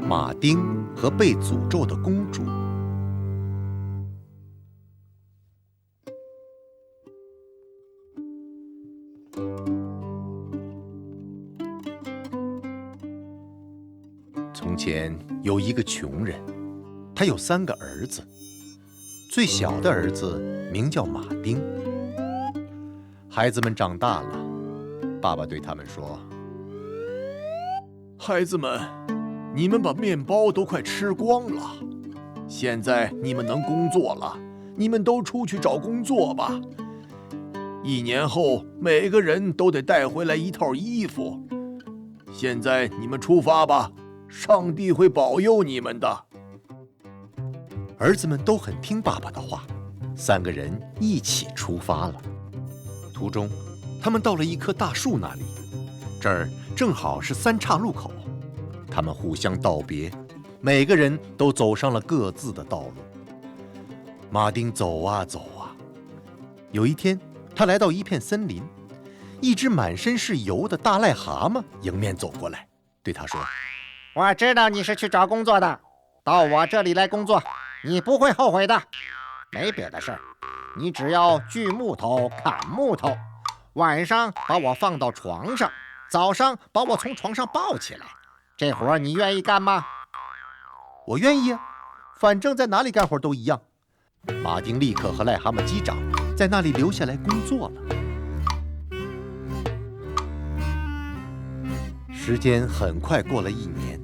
马丁和被诅咒的公主。从前有一个穷人，他有3个儿子，最小的儿子名叫马丁。孩子们长大了，爸爸对他们说：“孩子们，你们把面包都快吃光了，现在你们能工作了，你们都出去找工作吧。1年后，每个人都得带回来1套衣服。现在你们出发吧，上帝会保佑你们的。”儿子们都很听爸爸的话，3个人一起出发了。途中，他们到了一棵大树那里，这儿正好是3岔路口。他们互相道别，每个人都走上了各自的道路。马丁走啊走啊，有一天，他来到一片森林，一只满身是油的大癞蛤蟆迎面走过来，对他说：“我知道你是去找工作的，到我这里来工作，你不会后悔的。没别的事儿，你只要锯木头、砍木头，晚上把我放到床上，早上把我从床上抱起来。这活你愿意干吗？”“我愿意啊，反正在哪里干活都一样。”马丁立刻和癞蛤蟆击掌，在那里留下来工作了。时间很快过了1年，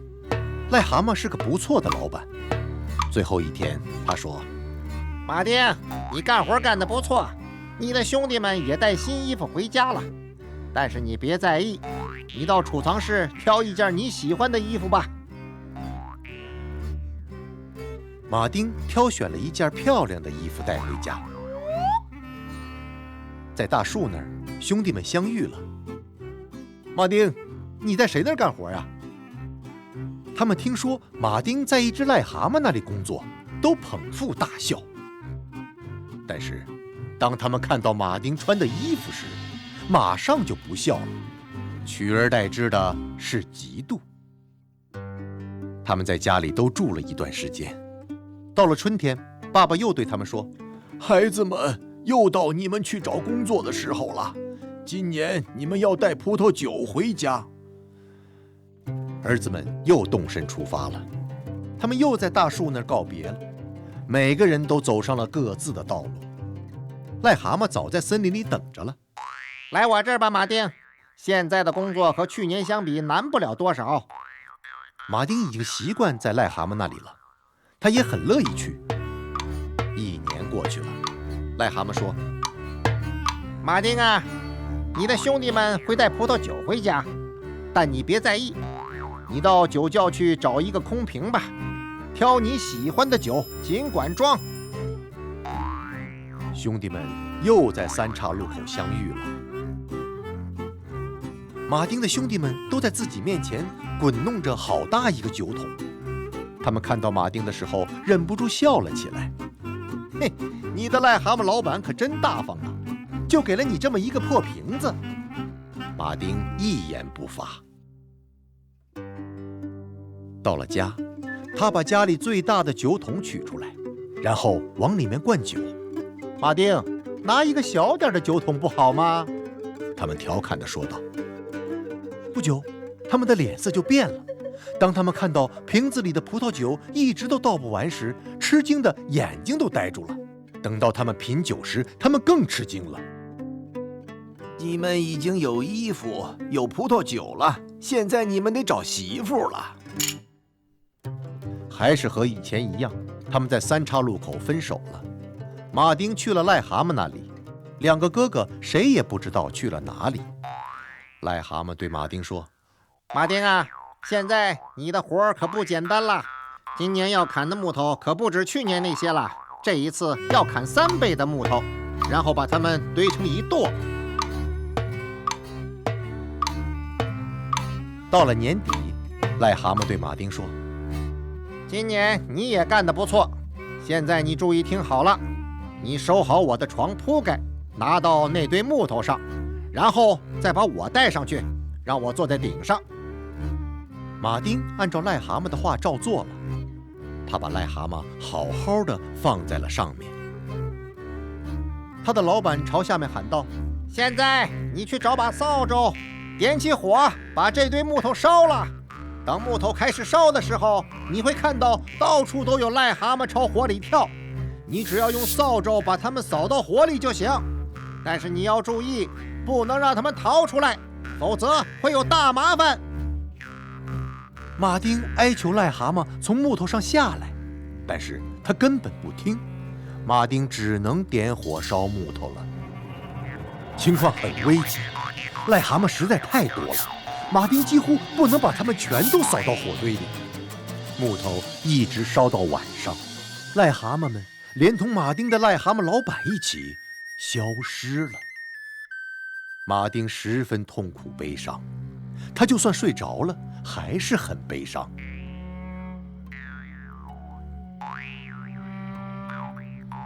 癞蛤蟆是个不错的老板。最后一天，他说：“马丁，你干活干得不错，你的兄弟们也带新衣服回家了。但是你别在意，你到储藏室挑一件你喜欢的衣服吧。”马丁挑选了一件漂亮的衣服带回家。在大树那儿，兄弟们相遇了。“马丁，你在谁那儿干活呀？”他们听说马丁在一只癞蛤蟆那里工作，都捧腹大笑。但是，当他们看到马丁穿的衣服时，马上就不笑了，取而代之的是嫉妒。他们在家里都住了一段时间。到了春天，爸爸又对他们说：“孩子们，又到你们去找工作的时候了。今年你们要带葡萄酒回家。”儿子们又动身出发了。他们又在大树那儿告别了，每个人都走上了各自的道路。癞蛤蟆早在森林里等着了。“来我这儿吧，马丁，现在的工作和去年相比难不了多少。”马丁已经习惯在癞蛤蟆那里了，他也很乐意去。1年过去了，癞蛤蟆说：“马丁啊，你的兄弟们会带葡萄酒回家，但你别在意，你到酒窖去找一个空瓶吧，挑你喜欢的酒，尽管装。”兄弟们又在3岔路口相遇了。马丁的兄弟们都在自己面前滚弄着好大一个酒桶。他们看到马丁的时候，忍不住笑了起来。“嘿，你的癞蛤蟆老板可真大方啊，就给了你这么一个破瓶子。”马丁一言不发。到了家，他把家里最大的酒桶取出来，然后往里面灌酒。“马丁，拿一个小点的酒桶不好吗？”他们调侃地说道。不久，他们的脸色就变了。当他们看到瓶子里的葡萄酒一直都倒不完时，吃惊的眼睛都呆住了。等到他们品酒时，他们更吃惊了。“你们已经有衣服、有葡萄酒了，现在你们得找媳妇了。”还是和以前一样，他们在3岔路口分手了。马丁去了癞蛤蟆那里，2个哥哥谁也不知道去了哪里。癞蛤蟆对马丁说：“马丁啊，现在你的活可不简单了，今年要砍的木头可不止去年那些了，这一次要砍3倍的木头，然后把它们堆成一垛。”到了年底，癞蛤蟆对马丁说：“今年你也干得不错，现在你注意听好了，你收好我的床铺盖，拿到那堆木头上，然后再把我带上去，让我坐在顶上。”马丁按照癞蛤蟆的话照做了，他把癞蛤蟆好好的放在了上面。他的老板朝下面喊道：“现在你去找把扫帚，点起火，把这堆木头烧了。等木头开始烧的时候，你会看到到处都有癞蛤蟆朝火里跳。你只要用扫帚把它们扫到火里就行。但是你要注意，不能让它们逃出来，否则会有大麻烦。”马丁哀求癞蛤蟆从木头上下来，但是他根本不听。马丁只能点火烧木头了。情况很危急，癞蛤蟆实在太多了，马丁几乎不能把它们全都扫到火堆里。木头一直烧到晚上，癞蛤蟆们连同马丁的癞蛤蟆老板一起消失了。马丁十分痛苦悲伤，他就算睡着了，还是很悲伤。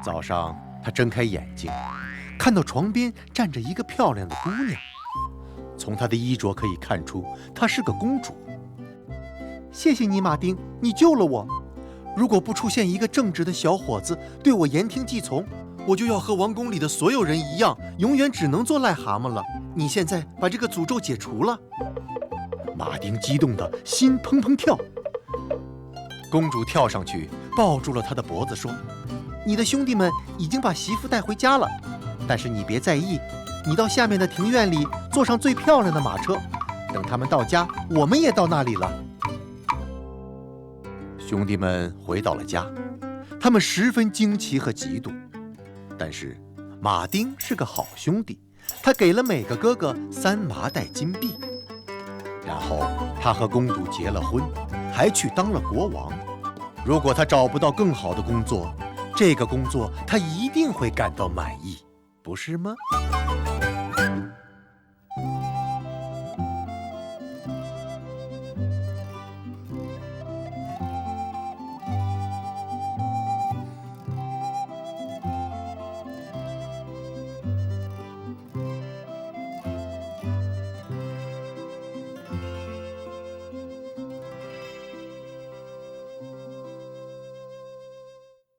早上，他睁开眼睛，看到床边站着一个漂亮的姑娘。从她的衣着可以看出，她是个公主。谢谢你，马丁，你救了我。如果不出现一个正直的小伙子对我言听计从，我就要和王宫里的所有人一样，永远只能做癞蛤蟆了。你现在把这个诅咒解除了。马丁激动得心砰砰跳。公主跳上去抱住了他的脖子，说：“你的兄弟们已经把媳妇带回家了，但是你别在意，你到下面的庭院里坐上最漂亮的马车，等他们到家，我们也到那里了。”兄弟们回到了家，他们十分惊奇和嫉妒，但是马丁是个好兄弟，他给了每个哥哥3麻袋金币，然后他和公主结了婚，还去当了国王。如果他找不到更好的工作，这个工作他一定会感到满意，不是吗？